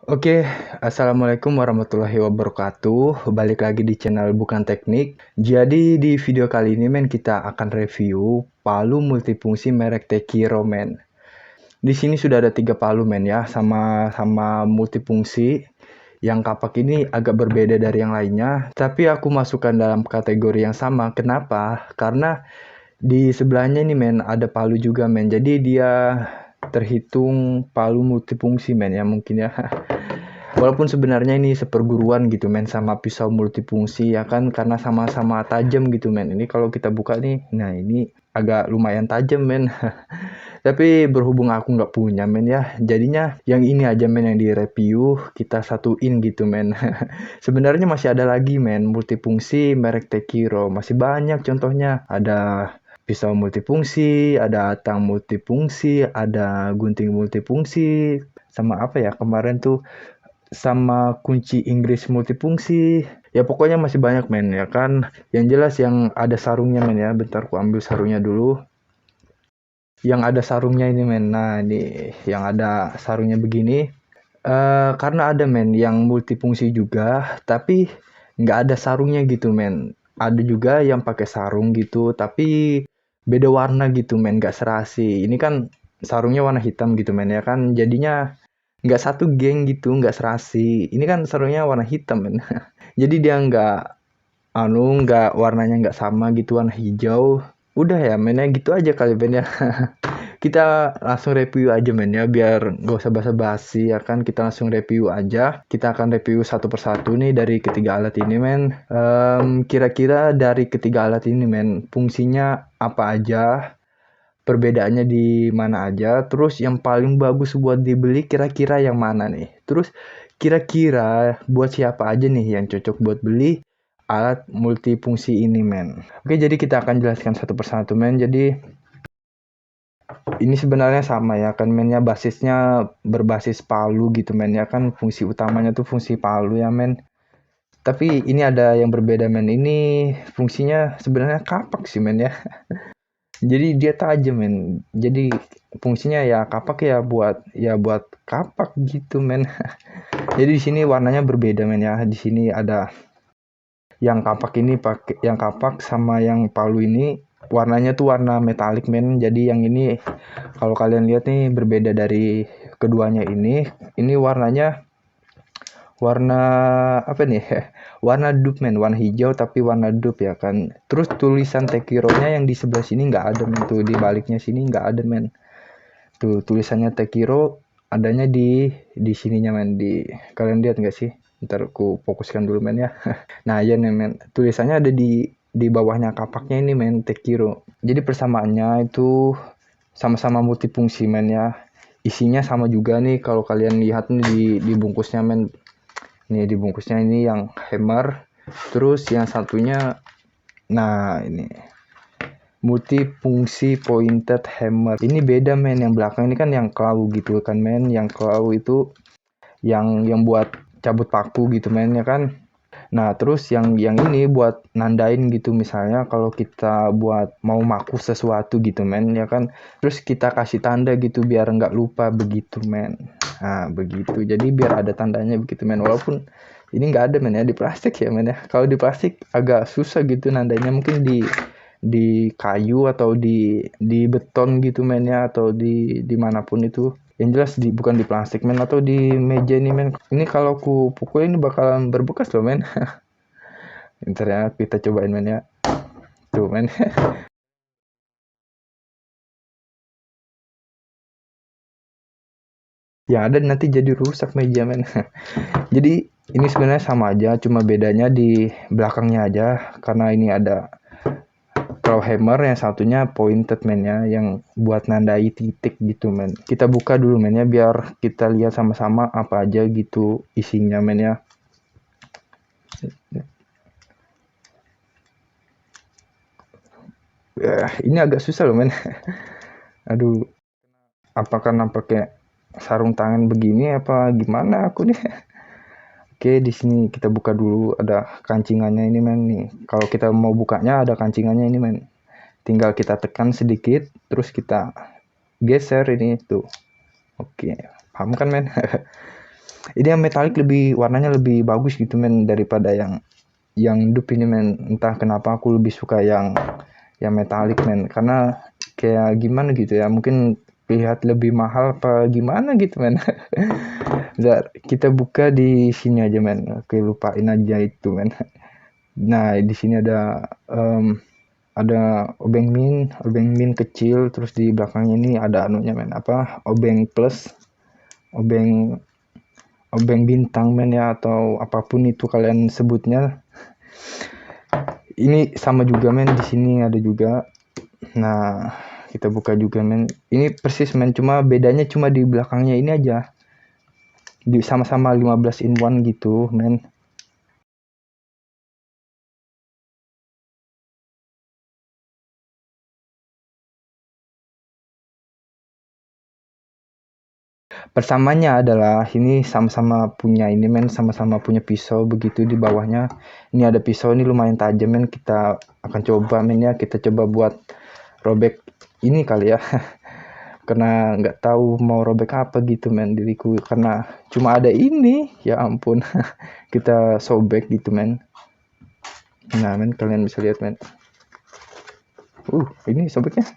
Oke, assalamualaikum warahmatullahi wabarakatuh. Balik lagi di channel Bukan Teknik. Jadi di video kali ini kita akan review palu multifungsi merek Tekiro men. Di sini sudah ada 3 palu men ya, sama multifungsi. Yang kapak ini agak berbeda dari yang lainnya, tapi aku masukkan dalam kategori yang sama. Kenapa? Karena di sebelahnya ini men ada palu juga men. Jadi dia terhitung palu multifungsi men ya mungkin ya. Walaupun sebenarnya ini seperguruan gitu men sama pisau multifungsi ya kan, karena sama-sama tajam gitu men. Ini kalau kita buka nih, nah ini agak lumayan tajam men. Tapi berhubung aku nggak punya men ya, jadinya yang ini aja men yang direview, kita satuin gitu men. Sebenarnya masih ada lagi men multifungsi merek Tekiro, masih banyak contohnya. Ada pisau multifungsi, ada tang multifungsi, ada gunting multifungsi, sama apa ya kemarin tuh, sama kunci Inggris multifungsi. Ya pokoknya masih banyak men ya kan. Yang jelas yang ada sarungnya men ya. Bentar aku ambil sarungnya dulu. Yang ada sarungnya ini men. Nah ini yang ada sarungnya begini. Karena ada men yang multifungsi juga, tapi nggak ada sarungnya gitu men. Ada juga yang pakai sarung gitu, tapi beda warna gitu men, nggak serasi. Ini kan sarungnya warna hitam gitu men ya kan. Jadinya nggak satu geng gitu, nggak serasi. Ini kan sarungnya warna hitam men. Jadi dia nggak warnanya nggak sama gitu, warna hijau. Udah ya mainnya gitu aja kali men ya. Kita langsung review aja men ya, biar nggak usah basa-basi ya kan. Kita langsung review aja. Kita akan review satu persatu nih dari ketiga alat ini men. Kira-kira dari ketiga alat ini men, fungsinya apa aja, perbedaannya di mana aja, terus yang paling bagus buat dibeli kira-kira yang mana nih, terus kira-kira buat siapa aja nih yang cocok buat beli alat multifungsi ini men. Oke, jadi kita akan jelaskan satu persatu men. Jadi ini sebenarnya sama ya kan mennya, basisnya berbasis palu gitu men ya kan, fungsi utamanya tuh fungsi palu ya men. Tapi ini ada yang berbeda men, ini fungsinya sebenarnya kapak sih men ya. Jadi dia tajam men. Jadi fungsinya ya kapak ya buat kapak gitu men. Jadi di sini warnanya berbeda men ya. Di sini ada yang kapak ini pakai yang kapak, sama yang palu ini warnanya tuh warna metalik men. Jadi yang ini kalau kalian lihat nih berbeda dari keduanya ini. Ini warnanya warna apa nih? Warna dupe men, warna hijau tapi warna dupe ya kan. Terus tulisan Tekiro-nya yang di sebelah sini nggak ada men, tuh di baliknya sini nggak ada men. Tuh tulisannya Tekiro adanya di sininya men, di kalian lihat nggak sih? Ntar aku fokuskan dulu men ya. Nah ya nih men, tulisannya ada di bawahnya kapaknya ini men, Tekiro. Jadi persamaannya itu sama-sama multifungsi men ya. Isinya sama juga nih kalau kalian lihat nih di bungkusnya men. Nih di bungkusnya ini yang hammer, terus yang satunya, nah ini multifungsi pointed hammer. Ini beda men, yang belakang ini kan yang claw gitu kan men. Yang claw itu yang buat cabut paku gitu men ya kan. Nah terus yang ini buat nandain gitu, misalnya kalau kita buat mau maku sesuatu gitu men ya kan, terus kita kasih tanda gitu biar nggak lupa begitu men. Nah begitu, jadi biar ada tandanya begitu men. Walaupun ini nggak ada men ya di plastik ya men ya. Kalau di plastik agak susah gitu nandanya, mungkin di kayu atau di beton gitu men ya, atau dimanapun itu. Yang jelas bukan di plastik men, atau di meja ini men. Ini kalau ku pukul ini bakalan berbekas loh men. Ntar ya kita cobain men ya. Tuh men. Yang ada nanti jadi rusak meja men. Jadi ini sebenarnya sama aja, cuma bedanya di belakangnya aja. Karena ini ada claw hammer, yang satunya pointed men ya, yang buat nandai titik gitu men. Kita buka dulu men ya, biar kita lihat sama-sama apa aja gitu isinya men ya. Ini agak susah loh men. Aduh, apakah nampaknya sarung tangan begini apa gimana aku nih. Oke, di sini kita buka dulu, ada kancingannya ini men nih. Kalau kita mau bukanya ada kancingannya ini men. Tinggal kita tekan sedikit, terus kita geser ini tuh. Oke, paham kan men? Ini yang metalik lebih warnanya lebih bagus gitu men daripada yang dup ini men. Entah kenapa aku lebih suka yang metalik men, karena kayak gimana gitu ya, mungkin lihat lebih mahal apa gimana gitu men. Bentar, kita buka di sini aja men. Oke, lupain aja itu men. Nah, di sini ada obeng min kecil, terus di belakangnya ini ada anunya men, apa, obeng plus, obeng obeng bintang men ya, atau apapun itu kalian sebutnya. Ini sama juga men, di sini ada juga. Nah, kita buka juga men. Ini persis men, cuma bedanya cuma di belakangnya ini aja. Di sama-sama 15 in 1 gitu men. Persamanya adalah ini sama-sama punya ini men, sama-sama punya pisau begitu. Di bawahnya ini ada pisau, ini lumayan tajam men. Kita akan coba men ya, kita coba buat robek ini kali ya. Karena nggak tahu mau robek apa gitu men diriku, karena cuma ada ini, ya ampun. Kita sobek gitu men. Nah men, kalian bisa lihat men, ini sobeknya.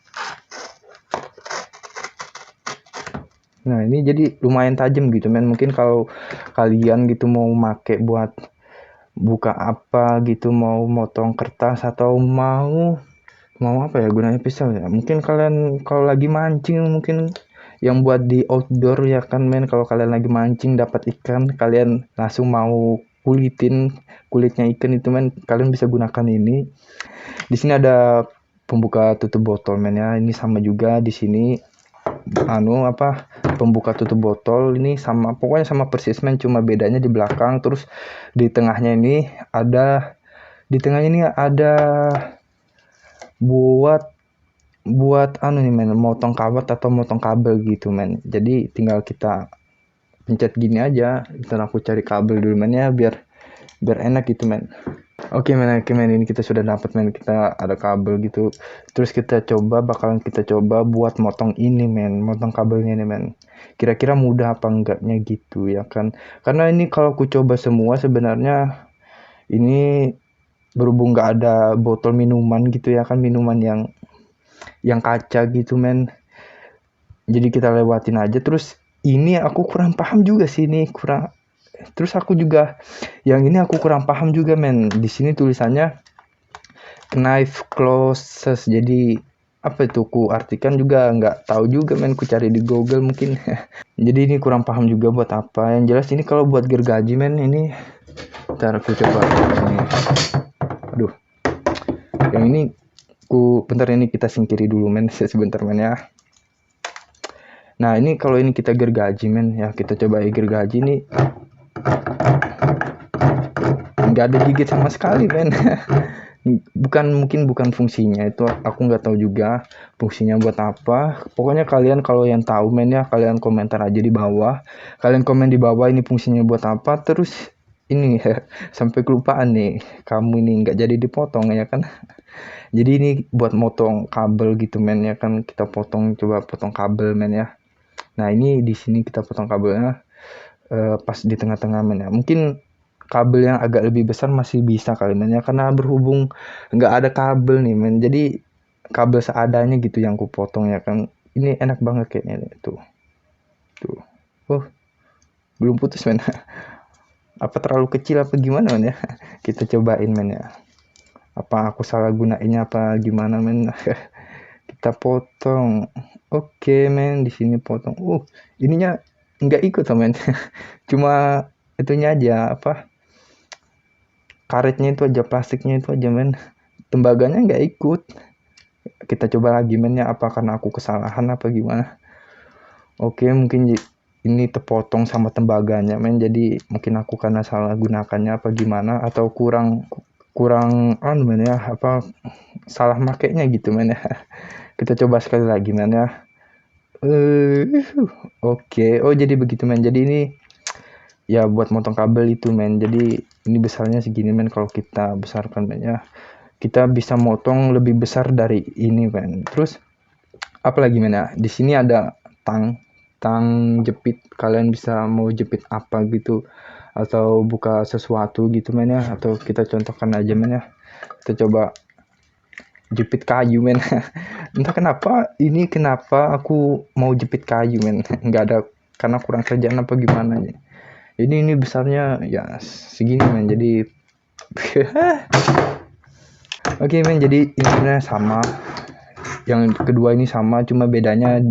Nah ini jadi lumayan tajam gitu men. Mungkin kalau kalian gitu mau make buat buka apa gitu, mau motong kertas atau mau apa ya gunanya pisau ya, mungkin kalian kalau lagi mancing, mungkin yang buat di outdoor ya kan men. Kalau kalian lagi mancing dapat ikan, kalian langsung mau kulitnya ikan itu men, kalian bisa gunakan ini. Di sini ada pembuka tutup botol men ya. Ini sama juga di sini pembuka tutup botol ini sama, pokoknya sama persis men, cuma bedanya di belakang. Terus di tengahnya ini ada buat nih men, motong kawat atau motong kabel gitu men. Jadi tinggal kita pencet gini aja. Ntar aku cari kabel dulu men ya, biar enak gitu men. Oke men, ini kita sudah dapat men, kita ada kabel gitu. Terus bakalan kita coba buat motong ini men, motong kabelnya nih men. Kira-kira mudah apa enggaknya gitu ya kan. Karena ini kalau aku coba semua sebenarnya ini, berhubung nggak ada botol minuman gitu ya kan, minuman yang kaca gitu men. Jadi kita lewatin aja. Terus ini aku kurang paham juga sih, ini kurang. Terus aku juga yang ini aku kurang paham juga men. Di sini tulisannya knife closes. Jadi apa itu, ku artikan juga nggak tahu juga men, ku cari di Google mungkin. Jadi ini kurang paham juga buat apa. Yang jelas ini kalau buat gergaji men, ini ntar aku coba ini. Aduh, yang ini bentar, ini kita singkiri dulu men, sebentar men ya. Nah ini kalau ini kita gergaji men ya, kita coba gergaji nih, nggak ada gigit sama sekali men. Mungkin bukan fungsinya itu, aku nggak tahu juga fungsinya buat apa. Pokoknya kalian kalau yang tahu men ya, kalian komentar aja di bawah. Kalian komen di bawah ini fungsinya buat apa. Terus ini sampai kelupaan nih, kamu ini nggak jadi dipotong ya kan. Jadi ini buat motong kabel gitu men ya kan. Kita coba potong kabel men ya. Nah ini di sini kita potong kabelnya pas di tengah-tengah men ya. Mungkin kabel yang agak lebih besar masih bisa kali men ya, karena berhubung nggak ada kabel nih men, jadi kabel seadanya gitu yang ku potong ya kan. Ini enak banget kayaknya tuh. Belum putus men. Apa terlalu kecil apa gimana men ya. Kita cobain men ya, apa aku salah gunainnya apa gimana men. Kita potong. Oke men, di sini potong. Ininya nggak ikut men. Cuma itunya aja, apa, karetnya itu aja, plastiknya itu aja men, tembaganya nggak ikut. Kita coba lagi men ya, apa karena aku kesalahan apa gimana. Oke, mungkin ini terpotong sama tembaganya men, jadi mungkin aku karena salah gunakannya apa gimana, atau kurang men ya, apa salah makainya gitu men ya. Kita coba sekali lagi men ya. Oke, jadi begitu men. Jadi ini ya buat motong kabel itu men. Jadi ini besarnya segini men, kalau kita besarkan men ya, kita bisa motong lebih besar dari ini men. Terus apalagi men ya, di sini ada tang jepit, kalian bisa mau jepit apa gitu atau buka sesuatu gitu men ya, atau kita contohkan aja men ya, kita coba jepit kayu men. Entah kenapa aku mau jepit kayu men. Nggak ada, karena kurang kerjaan apa gimana ya. Ini besarnya ya segini men, jadi oke men, jadi intinya sama. Yang kedua ini sama, cuma bedanya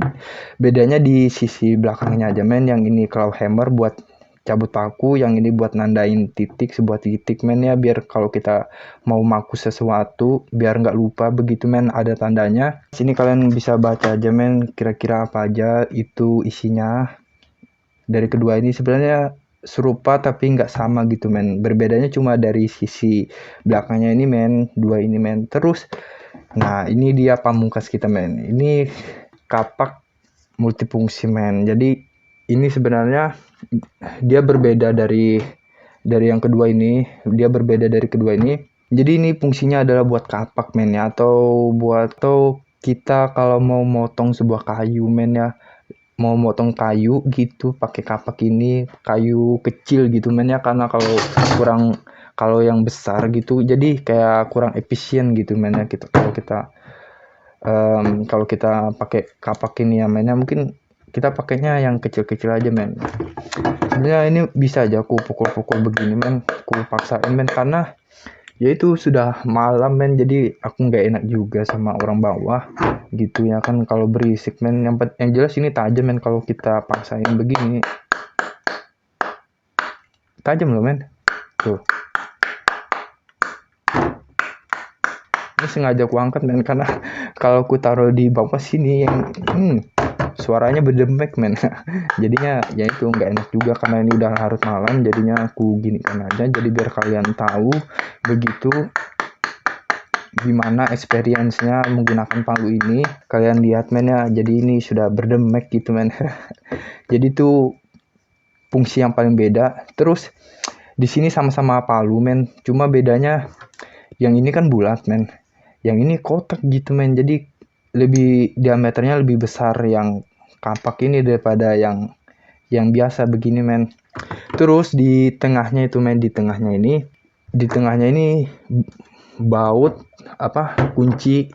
di sisi belakangnya aja men. Yang ini claw hammer buat cabut paku, yang ini buat nandain sebuah titik men ya, biar kalau kita mau maku sesuatu biar nggak lupa begitu men, ada tandanya. Sini kalian bisa baca aja men, kira-kira apa aja itu isinya. Dari kedua ini sebenarnya serupa tapi nggak sama gitu men, berbedanya cuma dari sisi belakangnya ini men, dua ini men. Terus nah ini dia pamungkas kita men, ini kapak multifungsi men. Jadi ini sebenarnya dia berbeda dari yang kedua ini, jadi ini fungsinya adalah buat kapak men ya, atau kita kalau mau motong sebuah kayu men ya, mau motong kayu gitu pakai kapak ini, kayu kecil gitu men ya, karena kalau yang besar gitu jadi kayak kurang efisien gitu men ya, gitu kalau kita pakai kapak ini ya men ya, mungkin kita pakainya yang kecil-kecil aja men. Sebenarnya ini bisa aja aku pukul-pukul begini men, aku paksain men, karena ya itu sudah malam men, jadi aku nggak enak juga sama orang bawah gitu ya kan, kalau berisik men. Yang jelas ini tajam men, kalau kita paksain begini tajam loh men. Tuh, ini sengaja aku angkat men, karena kalau aku taruh di bawah sini yang suaranya berdemek men. Jadinya ya itu nggak enak juga, karena ini udah larut malam, jadinya aku ginikan aja, jadi biar kalian tahu begitu gimana experience-nya menggunakan palu ini. Kalian lihat men ya, jadi ini sudah berdemek gitu men. Jadi itu fungsi yang paling beda. Terus di sini sama-sama palu men, cuma bedanya yang ini kan bulat men, yang ini kotak gitu men, jadi diameternya lebih besar yang kapak ini daripada yang biasa begini men. Terus di tengahnya ini baut kunci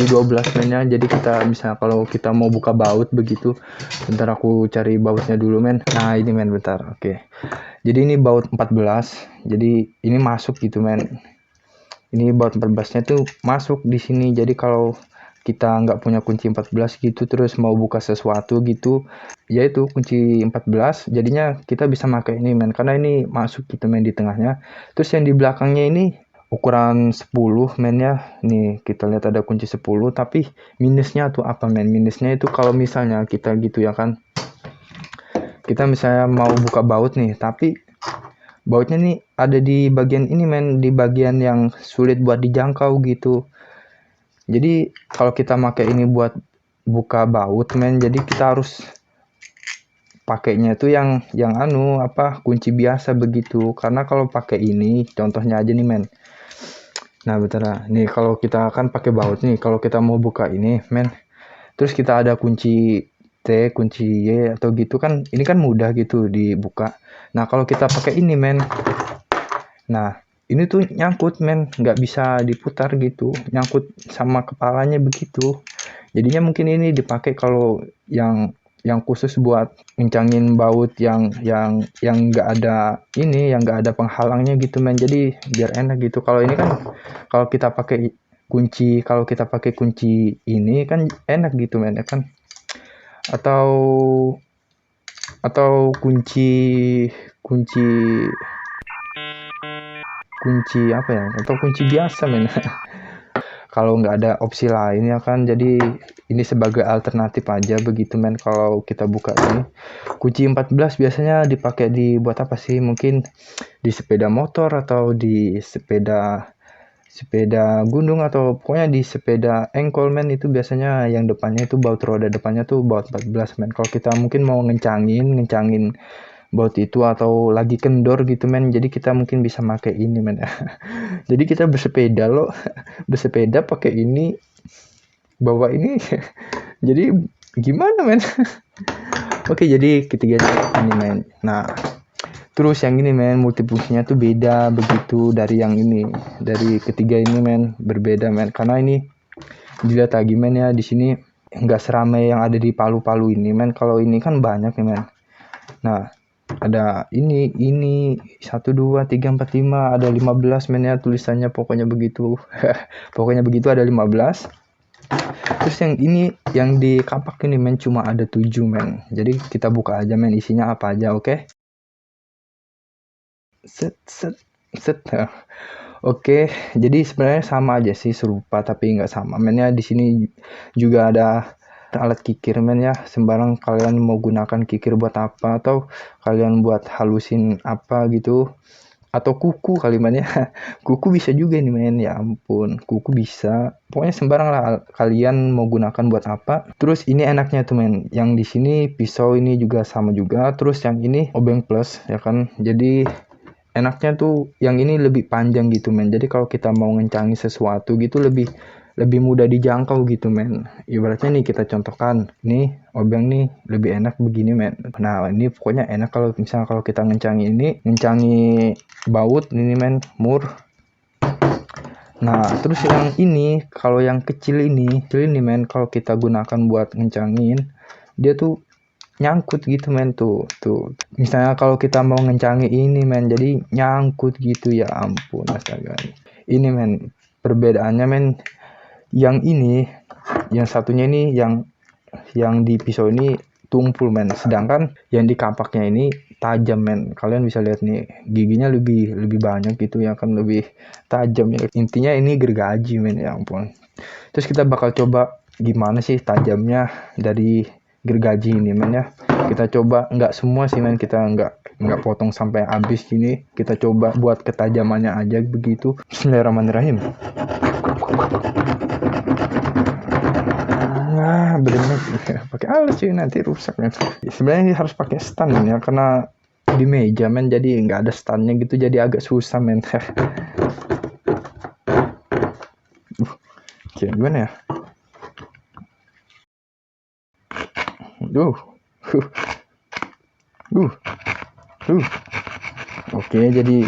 12 men ya, jadi kita bisa kalau kita mau buka baut begitu. Bentar aku cari bautnya dulu men. Nah ini men, bentar. Oke, jadi ini baut 14, jadi ini masuk gitu men. Ini baut 14-nya tuh masuk di sini. Jadi kalau kita nggak punya kunci 14 gitu, terus mau buka sesuatu gitu, yaitu kunci 14, jadinya kita bisa pakai ini men, karena ini masuk gitu men di tengahnya. Terus yang di belakangnya ini ukuran 10 men ya. Nih kita lihat ada kunci 10, tapi minusnya tuh apa men? Minusnya itu kalau misalnya kita gitu ya kan, kita misalnya mau buka baut nih, tapi bautnya nih ada di bagian ini men, di bagian yang sulit buat dijangkau gitu. Jadi kalau kita pakai ini buat buka baut men, jadi kita harus pakainya tuh yang kunci biasa begitu. Karena kalau pakai ini, contohnya aja nih men. Nah bentar, nih kalau kita akan pakai baut nih, kalau kita mau buka ini men, terus kita ada kunci T, kunci Y atau gitu kan, ini kan mudah gitu dibuka. Nah kalau kita pakai ini men, nah ini tuh nyangkut men, nggak bisa diputar gitu, nyangkut sama kepalanya begitu. Jadinya mungkin ini dipakai kalau yang khusus buat ngencangin baut yang nggak ada ini, yang nggak ada penghalangnya gitu men, jadi biar enak gitu. Kalau ini kan kalau kita pakai kunci ini kan enak gitu men ya kan, atau kunci apa ya, atau kunci biasa men. Kalau nggak ada opsi lain ya kan, jadi ini sebagai alternatif aja begitu men. Kalau kita buka ini kunci 14 biasanya dipakai buat apa sih? Mungkin di sepeda motor, atau di sepeda gunung, atau pokoknya di sepeda engkol men. Itu biasanya yang depannya itu baut, roda depannya tuh baut 14 men. Kalau kita mungkin mau ngencangin baut itu, atau lagi kendor gitu men, jadi kita mungkin bisa pakai ini men. Jadi kita bersepeda pakai ini, bawa ini. Jadi gimana men? Oke, jadi ketiganya ini men. Nah, terus yang ini men, multifungsinya tuh beda begitu dari yang ini. Dari ketiga ini men, berbeda men. Karena ini dilihat lagi men ya, di sini nggak seramai yang ada di Palu-Palu ini men. Kalau ini kan banyak nih men. Nah, ada ini 1 2 3 4 5, ada 15 men ya, tulisannya pokoknya begitu. Pokoknya begitu, ada 15. Terus yang ini yang di kapak ini men cuma ada 7 men. Jadi kita buka aja men, isinya apa aja, oke? Set set set. Oke, jadi sebenarnya sama aja sih, serupa tapi nggak sama. Men ya, di sini juga ada alat kikir men ya. Sembarang kalian mau gunakan kikir buat apa, atau kalian buat halusin apa gitu, atau kuku kali men ya. Kuku bisa juga nih men, ya ampun, kuku bisa. Pokoknya sembarang lah kalian mau gunakan buat apa. Terus ini enaknya tuh men, yang di sini pisau ini juga sama juga. Terus yang ini obeng plus ya kan. Jadi enaknya tuh yang ini lebih panjang gitu men. Jadi kalau kita mau ngencangi sesuatu gitu lebih mudah dijangkau gitu men. Ibaratnya nih kita contohkan, nih obeng nih lebih enak begini men. Nah ini pokoknya enak kalau misalnya kalau kita ngencangi baut ini men, mur. Nah terus yang ini, kalau yang kecil ini men, kalau kita gunakan buat ngencangin, dia tuh nyangkut gitu men. Tuh misalnya kalau kita mau ngencangi ini men, jadi nyangkut gitu, ya ampun astaga. Ini men perbedaannya men, yang ini yang satunya ini yang di pisau ini tumpul men, sedangkan yang di kapaknya ini tajam men. Kalian bisa lihat nih, giginya lebih banyak gitu ya kan, lebih tajam ya. Intinya ini gergaji men, ya ampun. Terus kita bakal coba gimana sih tajamnya dari gergaji ini men ya. Kita coba, nggak semua sih men, kita nggak potong sampai habis gini. Kita coba buat ketajamannya aja begitu. Bismillahirrahmanirrahim. Nah, bener pakai alas sih nanti rusak men. Sebenarnya harus pakai stand men ya, karena di meja men, jadi nggak ada standnya gitu, jadi agak susah men. Oke, gimana ya? Duh. Oke, jadi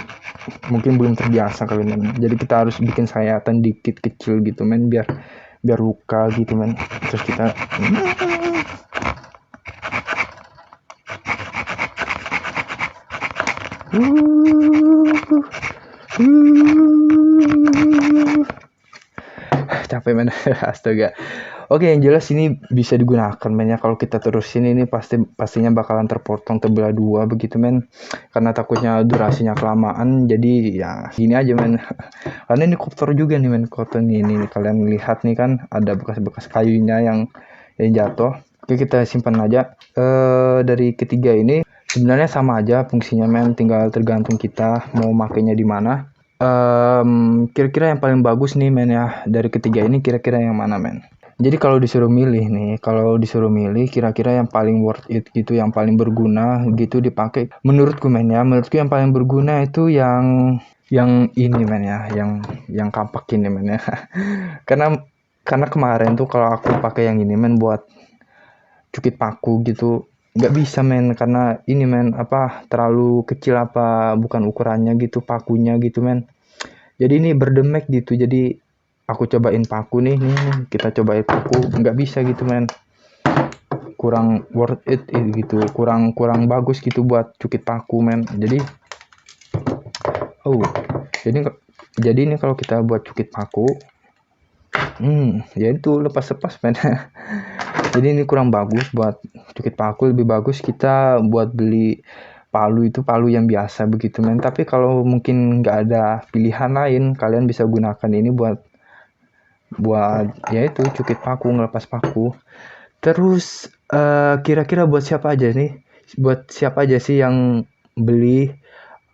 mungkin belum terbiasa kali men. Jadi kita harus bikin sayatan dikit kecil gitu men, biar luka gitu men. Terus kita capek men. Astaga. Oke, yang jelas ini bisa digunakan men ya. Kalau kita terusin ini pastinya bakalan terpotong terbelah dua begitu men. Karena takutnya durasinya kelamaan, jadi ya gini aja men. Karena ini kotor juga nih men, kotor nih. Ini kalian lihat nih kan, ada bekas-bekas kayunya yang jatuh. Oke, kita simpan aja. Dari ketiga ini sebenarnya sama aja fungsinya men, tinggal tergantung kita mau makainya di mana. Kira-kira yang paling bagus nih men ya, dari ketiga ini kira-kira yang mana men? Jadi kalau disuruh milih kira-kira yang paling worth it gitu, yang paling berguna gitu dipakai, menurutku men ya, menurutku yang paling berguna itu yang ini men ya, yang kapak ini men ya. karena kemarin tuh kalau aku pakai yang ini men buat cukit paku gitu, nggak bisa men, karena ini men apa, terlalu kecil apa bukan ukurannya gitu pakunya gitu men. Jadi ini berdemek gitu, jadi aku cobain paku nih, kita cobain paku, nggak bisa gitu men, kurang worth it gitu, kurang bagus gitu buat cukit paku men. Jadi jadi ini kalau kita buat cukit paku, ya itu lepas men. Jadi ini kurang bagus buat cukit paku, lebih bagus kita buat beli palu yang biasa begitu men. Tapi kalau mungkin nggak ada pilihan lain, kalian bisa gunakan ini buat yaitu cukit paku, ngelepas paku. Terus kira-kira buat siapa aja sih yang beli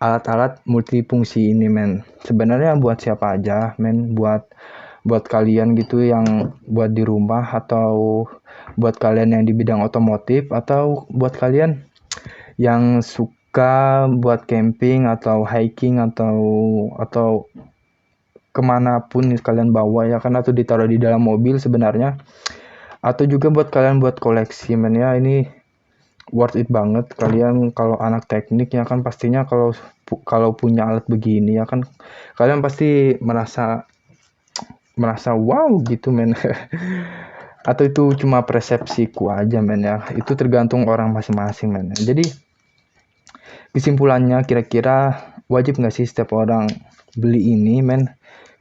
alat-alat multifungsi ini men? Sebenarnya buat siapa aja men, buat kalian gitu yang buat di rumah, atau buat kalian yang di bidang otomotif, atau buat kalian yang suka buat camping atau hiking, atau kemanapun kalian bawa ya kan, atau ditaruh di dalam mobil sebenarnya, atau juga buat kalian buat koleksi men ya. Ini worth it banget. Kalian kalau anak teknik ya kan pastinya kalau punya alat begini ya kan kalian pasti merasa wow gitu men. Atau itu cuma persepsiku aja men ya, itu tergantung orang masing-masing men. Jadi kesimpulannya kira-kira wajib nggak sih setiap orang beli ini men?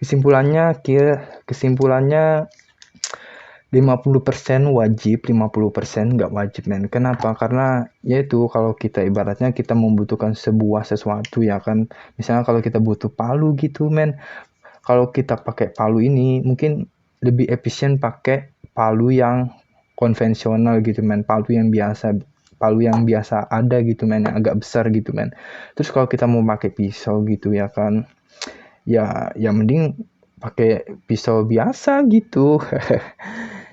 Kesimpulannya 50% wajib, 50% nggak wajib men. Kenapa? Karena yaitu kalau kita ibaratnya kita membutuhkan sebuah sesuatu ya kan. Misalnya kalau kita butuh palu gitu men. Kalau kita pakai palu ini mungkin lebih efisien pakai palu yang konvensional gitu men. Palu yang biasa ada gitu men, yang agak besar gitu men. Terus kalau kita mau pakai pisau gitu ya kan. Ya mending pakai pisau biasa gitu.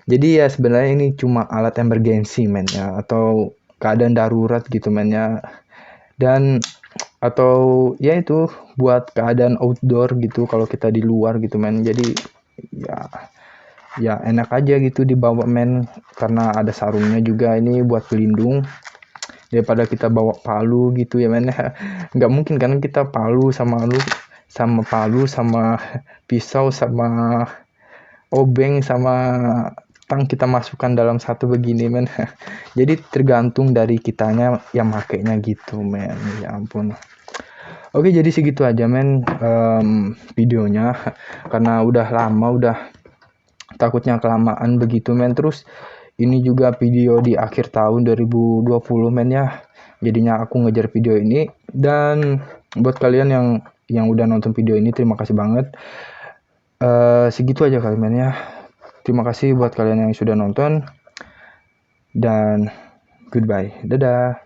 Jadi ya sebenarnya ini cuma alat emergency men ya, atau keadaan darurat gitu men ya. Dan atau ya itu buat keadaan outdoor gitu kalau kita di luar gitu men. Jadi ya enak aja gitu dibawa men, karena ada sarungnya juga ini buat pelindung daripada kita bawa palu gitu ya men. Nggak mungkin kan kita palu sama pisau sama obeng sama tang kita masukkan dalam satu begini men. Jadi tergantung dari kitanya yang makainya gitu men. Ya ampun. Oke, jadi segitu aja men videonya, karena udah lama, udah takutnya kelamaan begitu men. Terus ini juga video di akhir tahun 2020 men ya, jadinya aku ngejar video ini. Dan buat kalian yang udah nonton video ini, terima kasih banget. Segitu aja kali men ya. Terima kasih buat kalian yang sudah nonton, dan goodbye, dadah.